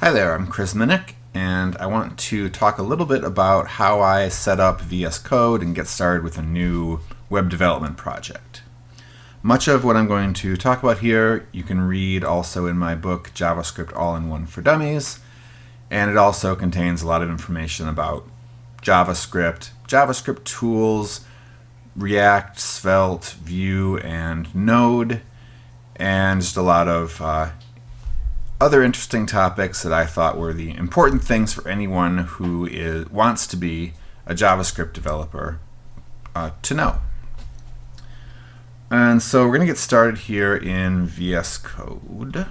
Hi there, I'm Chris Minnick, and I want to talk a little bit about how I set up VS Code and get started with a new web development project. Much of what I'm going to talk about here you can read also in my book JavaScript All-In-One For Dummies, and it also contains a lot of information about JavaScript, JavaScript tools, React, Svelte, Vue, and Node, and just a lot of other interesting topics that I thought were the important things for anyone who wants to be a JavaScript developer to know. And so we're going to get started here in VS Code.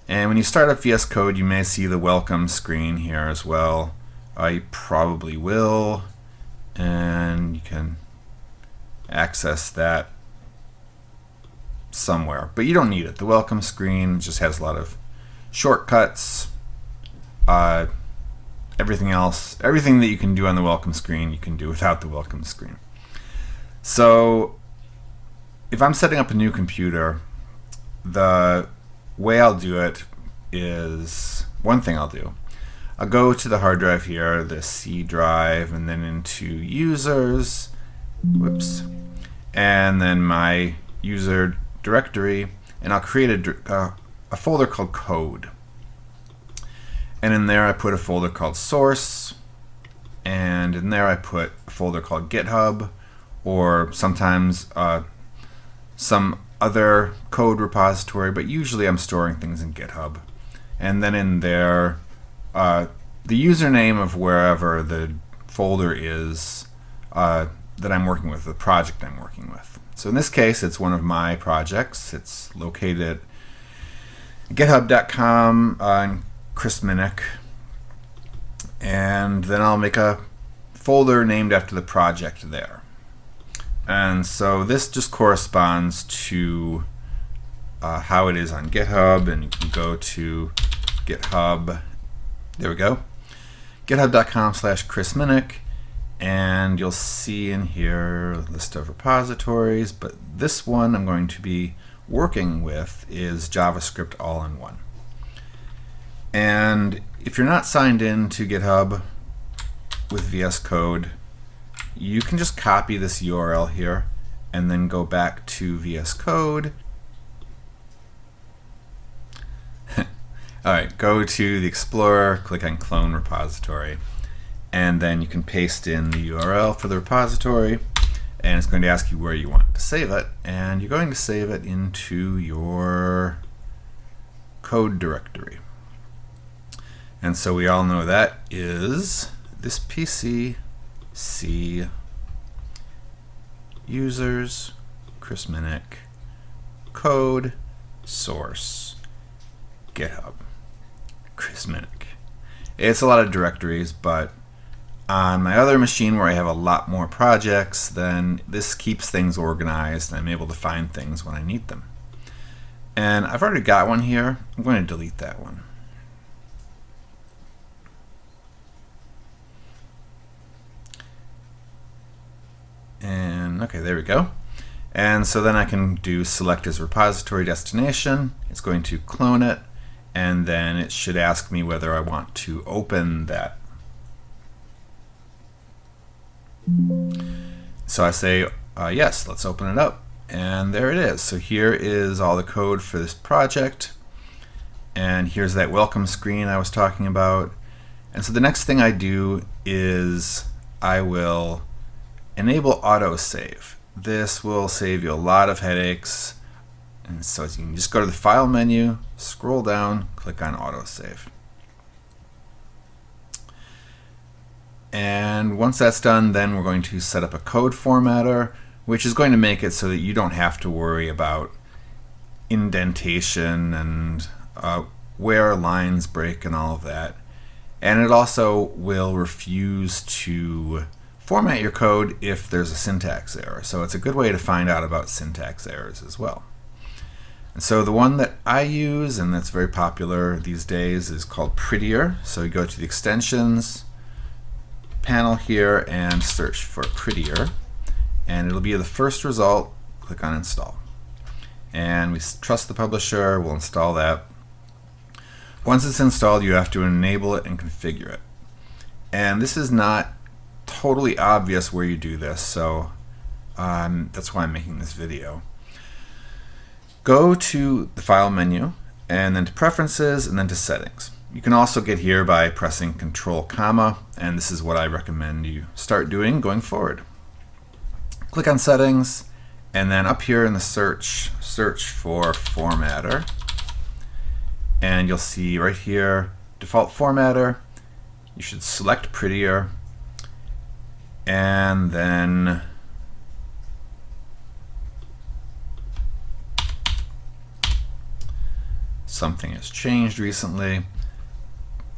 And when you start up VS Code, you may see the welcome screen here as well. You probably will, and you can access that somewhere, but you don't need it. The welcome screen just has a lot of shortcuts. Everything that you can do on the welcome screen, you can do without the welcome screen. So if I'm setting up a new computer, the way I'll do it is one thing I'll do. I'll go to the hard drive here, the C drive, and then into users, and then my user directory, and I'll create a folder called code. And in there I put a folder called source, and in there I put a folder called GitHub, or sometimes some other code repository, but usually I'm storing things in GitHub. And then in there, the username of wherever the folder is that I'm working with, the project I'm working with. So in this case, it's one of my projects. It's located at github.com and Chris Minnick. And then I'll make a folder named after the project there. And so this just corresponds to how it is on GitHub, and you can go to GitHub. There we go. github.com/Chris Minnick. And you'll see in here a list of repositories, but this one I'm going to be working with is JavaScript All-in-One. And if you're not signed in to GitHub with VS Code, you can just copy this URL here and then go back to VS Code. Alright, go to the Explorer, click on Clone Repository, and then you can paste in the URL for the repository, and it's going to ask you where you want to save it, and you're going to save it into your code directory. And so we all know that is this PC, C, users, Chris Minnick, code, source, GitHub, Chris Minnick. It's a lot of directories, but on my other machine where I have a lot more projects, then this keeps things organized and I'm able to find things when I need them. And I've already got one here. I'm going to delete that one. And okay, there we go. And so then I can do select as repository destination. It's going to clone it, and then it should ask me whether I want to open that. So I say, yes, let's open it up. And there it is. So here is all the code for this project. And here's that welcome screen I was talking about. And so the next thing I do is I will enable autosave. This will save you a lot of headaches. And so you can just go to the File menu, scroll down, click on autosave. And once that's done, then we're going to set up a code formatter, which is going to make it so that you don't have to worry about indentation and where lines break and all of that. And it also will refuse to format your code if there's a syntax error. So it's a good way to find out about syntax errors as well. And so the one that I use, and that's very popular these days, is called Prettier. So you go to the extensions panel here and search for Prettier, and it'll be the first result. Click on install, and we trust the publisher. We'll install that. Once it's installed, you have to enable it and configure it. And this is not totally obvious where you do this, so that's why I'm making this video. Go to the File menu, and then to Preferences, and then to Settings. You can also get here by pressing Control, and this is what I recommend you start doing going forward. Click on Settings, and then up here in the search for Formatter, and you'll see right here, Default Formatter. You should select Prettier, and then something has changed recently.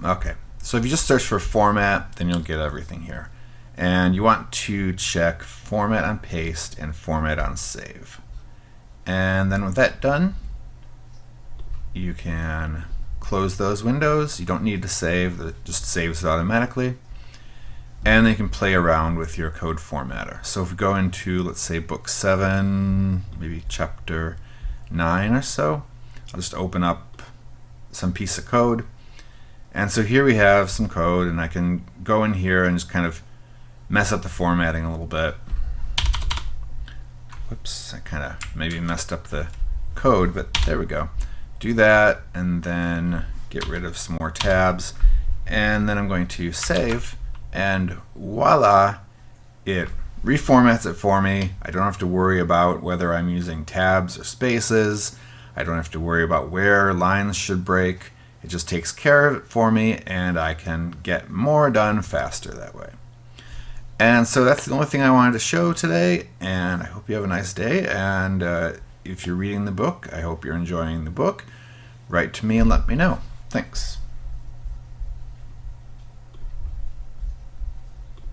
Okay, so if you just search for Format, then you'll get everything here. And you want to check Format on Paste and Format on Save. And then with that done, you can close those windows. You don't need to save, it just saves it automatically. And then you can play around with your code formatter. So if we go into, let's say, book 7, maybe chapter 9 or so, I'll just open up some piece of code. And so here we have some code, and I can go in here and just kind of mess up the formatting a little bit. Whoops, I kind of maybe messed up the code, but there we go. Do that, and then get rid of some more tabs, and then I'm going to save, and voila, it reformats it for me. I don't have to worry about whether I'm using tabs or spaces. I don't have to worry about where lines should break. It just takes care of it for me, and I can get more done faster that way. And so that's the only thing I wanted to show today, and I hope you have a nice day. And if you're reading the book, I hope you're enjoying the book. Write to me and let me know. Thanks.